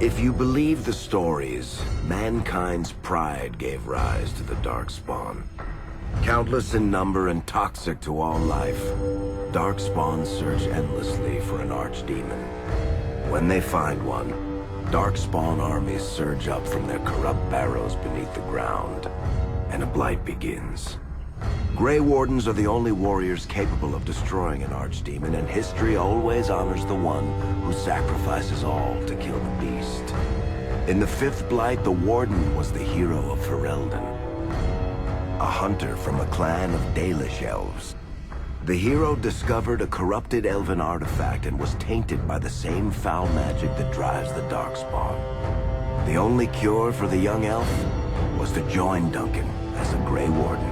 If you believe the stories, mankind's pride gave rise to the Darkspawn. Countless in number and toxic to all life, Darkspawns search endlessly for an archdemon. When they find one, Darkspawn armies surge up from their corrupt barrows beneath the ground, and a blight begins. Grey Wardens are the only warriors capable of destroying an archdemon, and history always honors the one who sacrifices all to kill the beast. In the fifth blight, the Warden was the hero of Ferelden, a hunter from a clan of Dalish elves. The hero discovered a corrupted elven artifact and was tainted by the same foul magic that drives the Darkspawn. The only cure for the young elf was to join Duncan as a Grey Warden.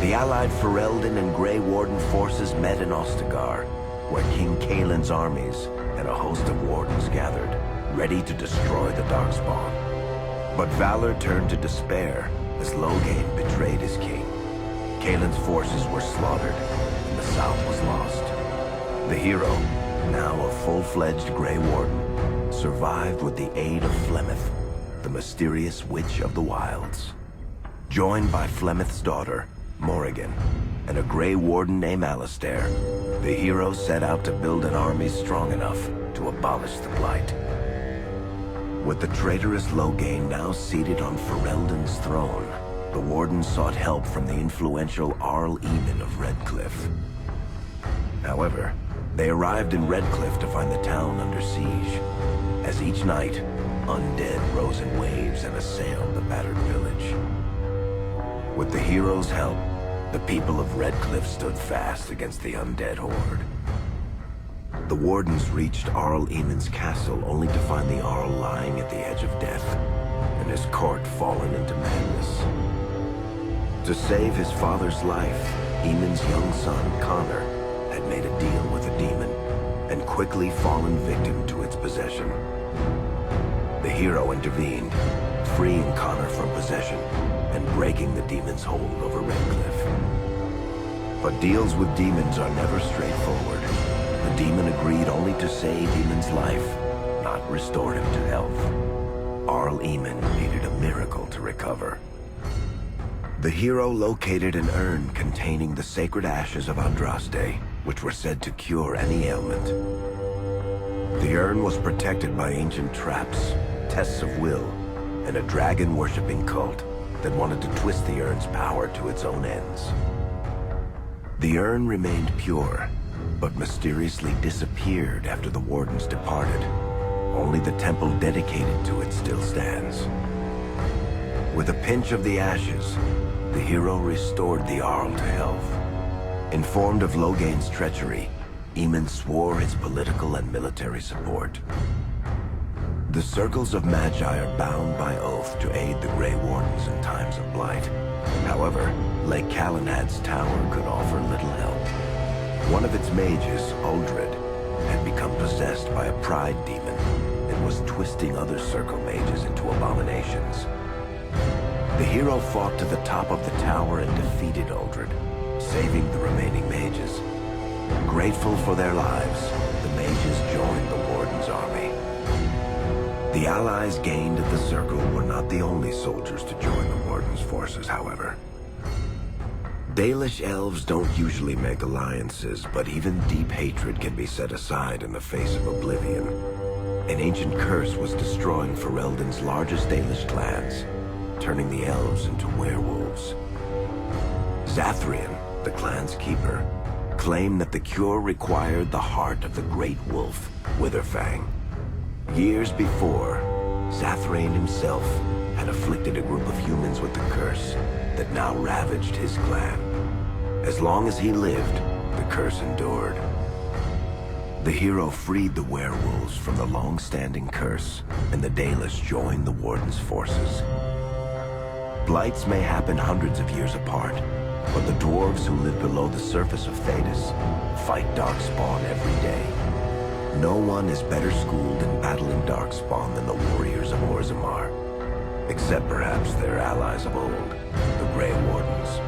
The allied Ferelden and Grey Warden forces met in Ostagar, where King Kaelin's armies and a host of wardens gathered, ready to destroy the Darkspawn. But valor turned to despair as Loghain betrayed his king. Kaelin's forces were slaughtered, and the south was lost. The hero, now a full-fledged Grey Warden, survived with the aid of Flemeth, the mysterious witch of the wilds. Joined by Flemeth's daughter, Morrigan, and a Grey Warden named Alistair, the hero set out to build an army strong enough to abolish the Blight. With the traitorous Loghain now seated on Ferelden's throne, the Warden sought help from the influential Arl Eamon of Redcliffe. However, they arrived in Redcliffe to find the town under siege. As each night, undead rose in waves and assailed the battered village. With the hero's help, the people of Redcliffe stood fast against the undead horde. The Wardens reached Arl Eamon's castle only to find the Arl lying at the edge of death, and his court fallen into madness. To save his father's life, Eamon's young son, Connor, had made a deal with a demon, and quickly fallen victim to its possession. The hero intervened, freeing Connor from possession, and breaking the demon's hold over Redcliffe. But deals with demons are never straightforward. The demon agreed only to save Eamon's life, not restore him to health. Arl Eamon needed a miracle to recover. The hero located an urn containing the sacred ashes of Andraste, which were said to cure any ailment. The urn was protected by ancient traps, tests of will, and a dragon-worshipping cult that wanted to twist the urn's power to its own ends. The urn remained pure, but mysteriously disappeared after the Wardens departed. Only the temple dedicated to it still stands. With a pinch of the ashes, the hero restored the Arl to health. Informed of Loghain's treachery, Eamon swore his political and military support. The circles of Magi are bound by oath to aid the Grey Wardens in times of blight. However, Lake Calenhad's tower could offer little help. One of its mages, Uldred, had become possessed by a pride demon and was twisting other circle mages into abominations. The hero fought to the top of the tower and defeated Uldred, saving the remaining mages. Grateful for their lives, the mages joined the Warden's army. The allies gained at the Circle were not the only soldiers to join the Warden's forces, however. Dalish elves don't usually make alliances, but even deep hatred can be set aside in the face of oblivion. An ancient curse was destroying Ferelden's largest Dalish clans, turning the elves into werewolves. Zathrian, the clan's keeper, claimed that the cure required the heart of the great wolf, Witherfang. Years before, Zathrian himself had afflicted a group of humans with the curse that now ravaged his clan. As long as he lived, the curse endured. The hero freed the werewolves from the long-standing curse, and the Dalish joined the Warden's forces. Blights may happen hundreds of years apart, but the dwarves who live below the surface of Thedas fight Darkspawn every day. No one is better schooled in battling Darkspawn than the warriors of Orzammar, except perhaps their allies of old, the Grey Wardens.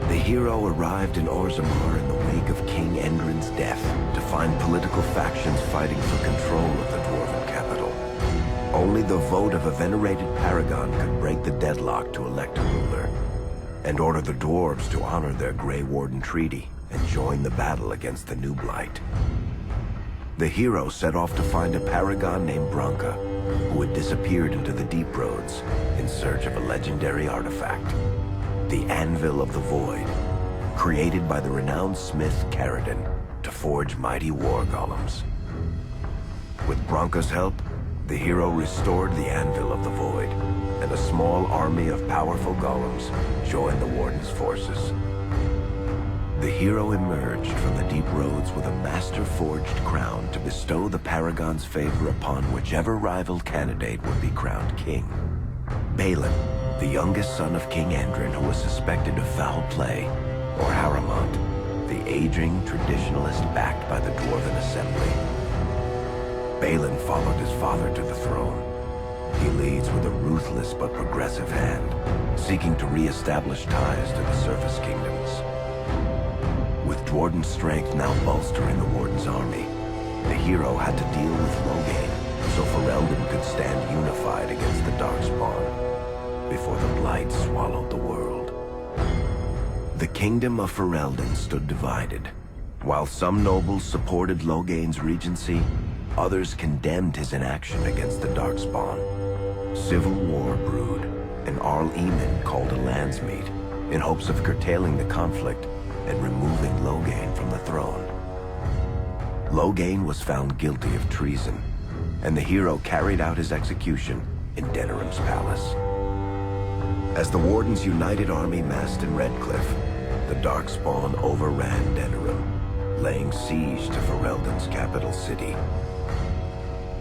The hero arrived in Orzammar in the wake of King Endrin's death to find political factions fighting for control of the dwarven the vote of a venerated paragon could break the deadlock to elect a ruler, and order the dwarves to honor their Grey Warden treaty and join the battle against the new blight. The hero set off to find a paragon named Branka, who had disappeared into the deep roads in search of a legendary artifact, the Anvil of the Void, created by the renowned smith Caradon to forge mighty war golems. With Branka's help, the hero restored the Anvil of the Void, and a small army of powerful golems joined the Warden's forces. The hero emerged from the deep roads with a master-forged crown to bestow the Paragon's favor upon whichever rival candidate would be crowned king. Balin, the youngest son of King Endrin who was suspected of foul play, or Haramont, the aging traditionalist backed by the Dwarven Assembly. Balin followed his father to the throne. He leads with a ruthless but progressive hand, seeking to re-establish ties to the surface kingdoms. With Dwarden's strength now bolstering the Warden's army, the hero had to deal with Loghain, so Ferelden could stand unified against the Darkspawn, before the Blight swallowed the world. The kingdom of Ferelden stood divided. While some nobles supported Loghain's regency, others condemned his inaction against the Darkspawn. Civil war brewed, and Arl Eamon called a landsmeet in hopes of curtailing the conflict and removing Loghain from the throne. Loghain was found guilty of treason, and the hero carried out his execution in Denerim's palace. As the Warden's united army massed in Redcliffe, the Darkspawn overran Denerim, laying siege to Ferelden's capital city.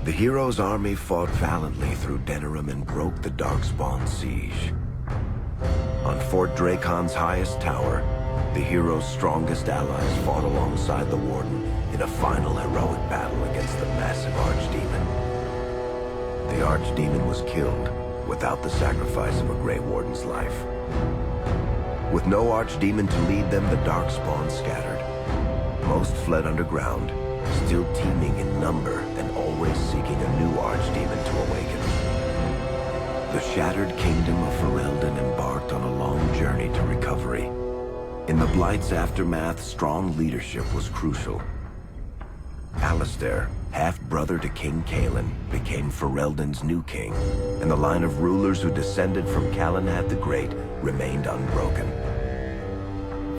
The hero's army fought valiantly through Denerim and broke the Darkspawn's siege. On Fort Dracon's highest tower, the hero's strongest allies fought alongside the Warden in a final heroic battle against the massive Archdemon. The Archdemon was killed without the sacrifice of a Grey Warden's life. With no Archdemon to lead them, the Darkspawn scattered. Most fled underground, still teeming in number and always seeking a new Archdemon to awaken. The shattered kingdom of Ferelden embarked on a long journey to recovery. In the Blight's aftermath, strong leadership was crucial. Alistair, half-brother to King Cullen, became Ferelden's new king, and the line of rulers who descended from Calenhad the Great remained unbroken.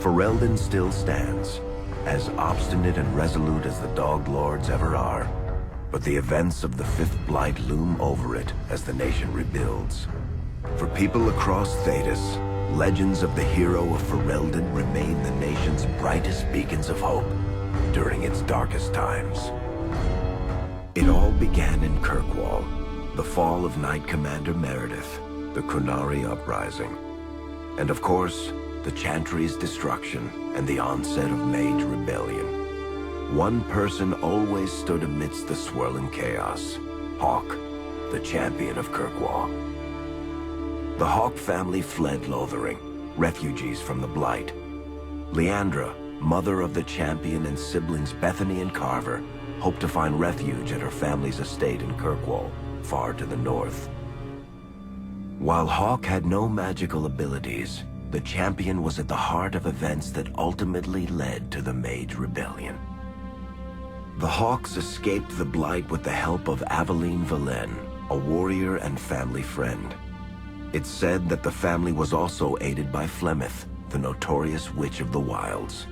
Ferelden still stands, as obstinate and resolute as the Dog Lords ever are, but the events of the Fifth Blight loom over it as the nation rebuilds. For people across Thedas, legends of the hero of Ferelden remain the nation's brightest beacons of hope during its darkest times. It all began in Kirkwall, the fall of Knight Commander Meredith, the Kunari Uprising, and of course, the Chantry's destruction and the onset of Mage Rebellion. One person always stood amidst the swirling chaos: Hawke, the champion of Kirkwall. The Hawke family fled Lothering, refugees from the Blight. Leandra, mother of the champion, and siblings Bethany and Carver hoped to find refuge at her family's estate in Kirkwall, far to the north. While Hawke had no magical abilities, the champion was at the heart of events that ultimately led to the Mage Rebellion. The Hawks escaped the Blight with the help of Aveline Valenne, a warrior and family friend. It's said that the family was also aided by Flemeth, the notorious Witch of the Wilds.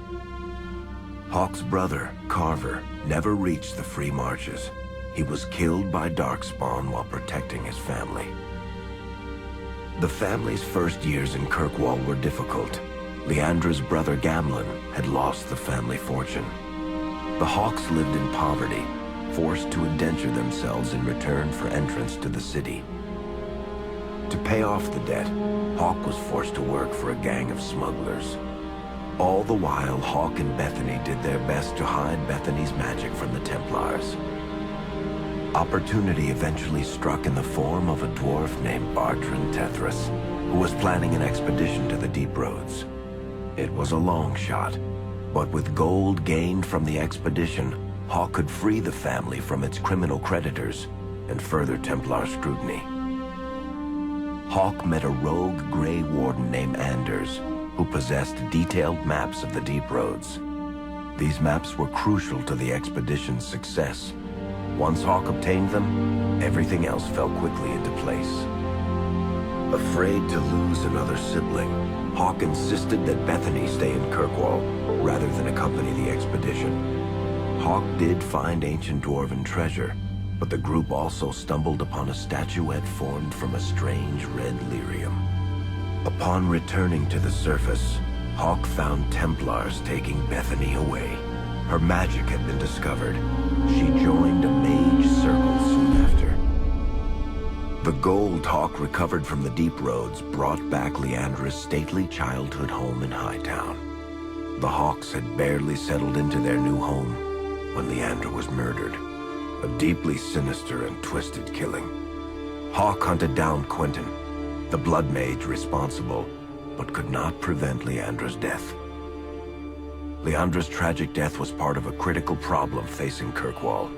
Hawke's brother, Carver, never reached the Free Marches. He was killed by Darkspawn while protecting his family. The family's first years in Kirkwall were difficult. Leandra's brother Gamlin had lost the family fortune. The Hawks lived in poverty, forced to indenture themselves in return for entrance to the city. To pay off the debt, Hawke was forced to work for a gang of smugglers. All the while, Hawke and Bethany did their best to hide Bethany's magic from the Templars. Opportunity eventually struck in the form of a dwarf named Bartran Tethras, who was planning an expedition to the Deep Roads. It was a long shot, but with gold gained from the expedition, Hawke could free the family from its criminal creditors and further Templar scrutiny. Hawke met a rogue Grey Warden named Anders, who possessed detailed maps of the deep roads. These maps were crucial to the expedition's success. Once Hawke obtained them, everything else fell quickly into place. Afraid to lose another sibling, Hawke insisted that Bethany stay in Kirkwall, rather than accompany the expedition. Hawke did find ancient dwarven treasure, but the group also stumbled upon a statuette formed from a strange red lyrium. Upon returning to the surface, Hawke found Templars taking Bethany away. Her magic had been discovered. She joined a mage circle soon after. The gold Hawke recovered from the deep roads brought back Leandra's stately childhood home in Hightown. The Hawkes had barely settled into their new home when Leandra was murdered. A deeply sinister and twisted killing. Hawke hunted down Quentin, the blood mage responsible, but could not prevent Leandra's death. Leandra's tragic death was part of a critical problem facing Kirkwall.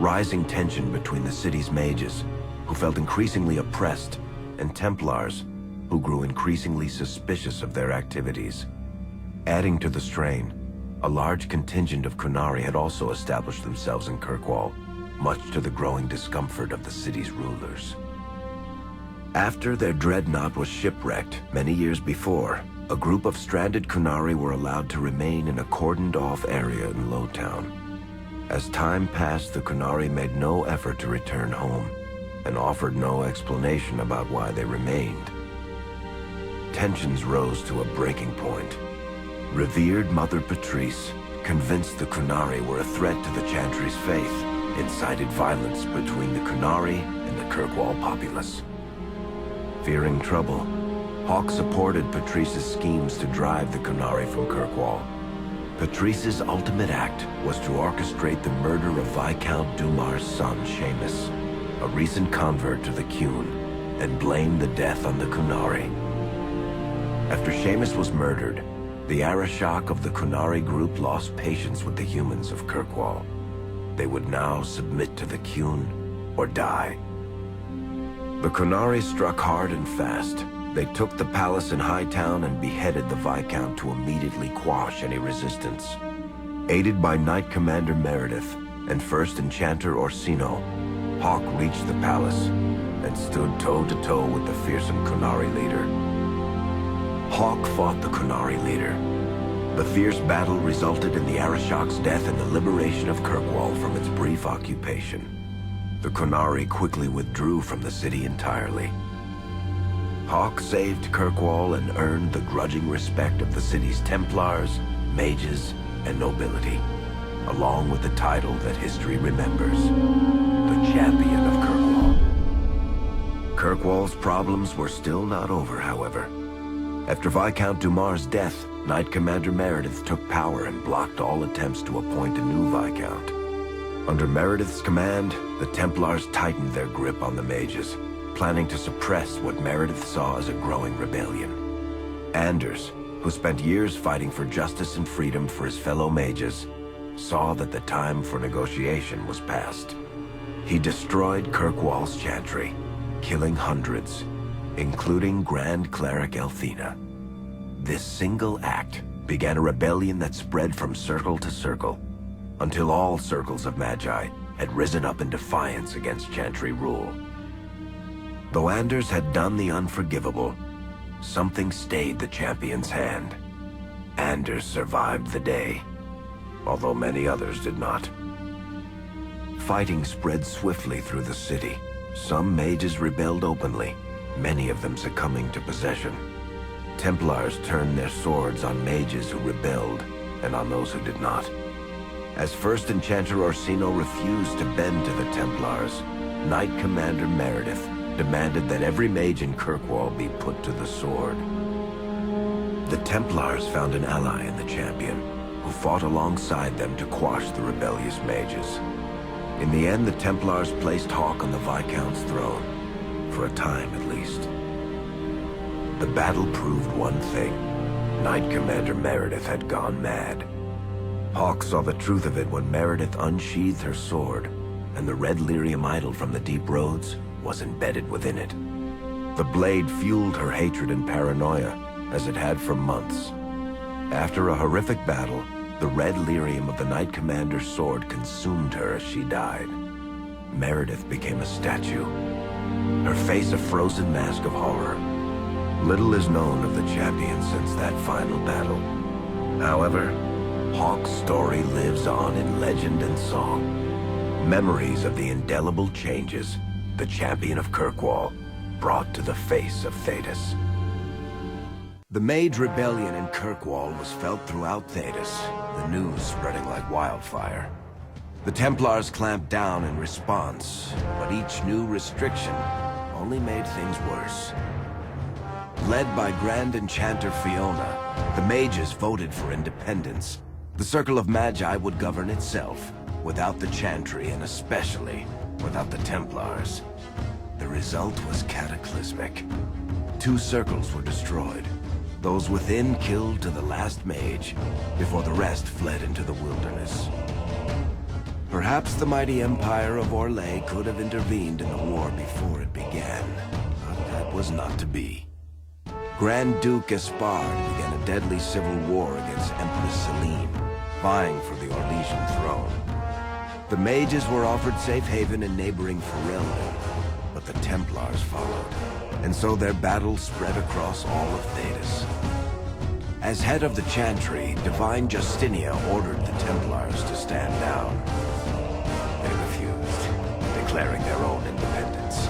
Rising tension between the city's mages, who felt increasingly oppressed, and Templars, who grew increasingly suspicious of their activities. Adding to the strain, a large contingent of Qunari had also established themselves in Kirkwall, much to the growing discomfort of the city's rulers. After their dreadnought was shipwrecked many years before, a group of stranded Qunari were allowed to remain in a cordoned-off area in Lowtown. As time passed, the Qunari made no effort to return home, and offered no explanation about why they remained. Tensions rose to a breaking point. Revered Mother Patrice, convinced the Qunari were a threat to the Chantry's faith, incited violence between the Qunari and the Kirkwall populace. Fearing trouble, Hawke supported Patrice's schemes to drive the Qunari from Kirkwall. Patrice's ultimate act was to orchestrate the murder of Viscount Dumar's son, Seamus, a recent convert to the Qun, and blame the death on the Qunari. After Seamus was murdered, the Arishok of the Qunari group lost patience with the humans of Kirkwall. They would now submit to the Qun or die. The Qunari struck hard and fast. They took the palace in Hightown and beheaded the Viscount to immediately quash any resistance. Aided by Knight Commander Meredith and First Enchanter Orsino, Hawke reached the palace and stood toe-to-toe with the fearsome Qunari leader. Hawke fought the Qunari leader. The fierce battle resulted in the Arishok's death and the liberation of Kirkwall from its brief occupation. The Qunari quickly withdrew from the city entirely. Hawke saved Kirkwall and earned the grudging respect of the city's Templars, mages, and nobility, along with the title that history remembers, the Champion of Kirkwall. Kirkwall's problems were still not over, however. After Viscount Dumar's death, Knight Commander Meredith took power and blocked all attempts to appoint a new Viscount. Under Meredith's command, the Templars tightened their grip on the mages, planning to suppress what Meredith saw as a growing rebellion. Anders, who spent years fighting for justice and freedom for his fellow mages, saw that the time for negotiation was past. He destroyed Kirkwall's chantry, killing hundreds, including Grand Cleric Elthina. This single act began a rebellion that spread from circle to circle, until all circles of Magi had risen up in defiance against Chantry rule. Though Anders had done the unforgivable, something stayed the champion's hand. Anders survived the day, although many others did not. Fighting spread swiftly through the city. Some mages rebelled openly, many of them succumbing to possession. Templars turned their swords on mages who rebelled and on those who did not. As First Enchanter Orsino refused to bend to the Templars, Knight Commander Meredith demanded that every mage in Kirkwall be put to the sword. The Templars found an ally in the champion, who fought alongside them to quash the rebellious mages. In the end, the Templars placed Hawke on the Viscount's throne, for a time at least. The battle proved one thing. Knight Commander Meredith had gone mad. Hawke saw the truth of it when Meredith unsheathed her sword, and the red lyrium idol from the deep roads was embedded within it. The blade fueled her hatred and paranoia, as it had for months. After a horrific battle, the red lyrium of the Knight Commander's sword consumed her as she died. Meredith became a statue, her face a frozen mask of horror. Little is known of the champion since that final battle. However, Hawke's story lives on in legend and song. Memories of the indelible changes the champion of Kirkwall brought to the face of Thedas. The Mage Rebellion in Kirkwall was felt throughout Thedas, the news spreading like wildfire. The Templars clamped down in response, but each new restriction only made things worse. Led by Grand Enchanter Fiona, the mages voted for independence. The Circle of Magi would govern itself, without the Chantry and especially without the Templars. The result was cataclysmic. 2 circles were destroyed. Those within killed to the last mage, before the rest fled into the wilderness. Perhaps the mighty Empire of Orlais could have intervened in the war before it began, but that was not to be. Grand Duke Espard began a deadly civil war against Empress Celine, vying for the Orlesian throne. The mages were offered safe haven in neighboring Ferelden, but the Templars followed, and so their battle spread across all of Thedas. As head of the Chantry, Divine Justinia ordered the Templars to stand down. They refused, declaring their own independence.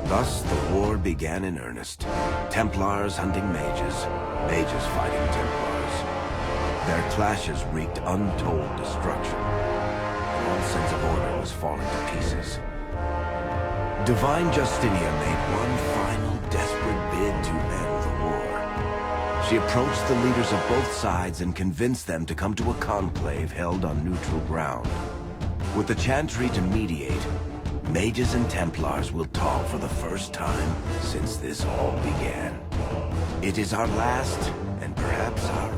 Thus, the war began in earnest. Templars hunting mages, mages fighting Templars. Their clashes wreaked untold destruction. All sense of order was falling to pieces. Divine Justinia made one final desperate bid to end the war. She approached the leaders of both sides and convinced them to come to a conclave held on neutral ground. With the Chantry to mediate, mages and Templars will talk for the first time since this all began. It is our last, and perhaps our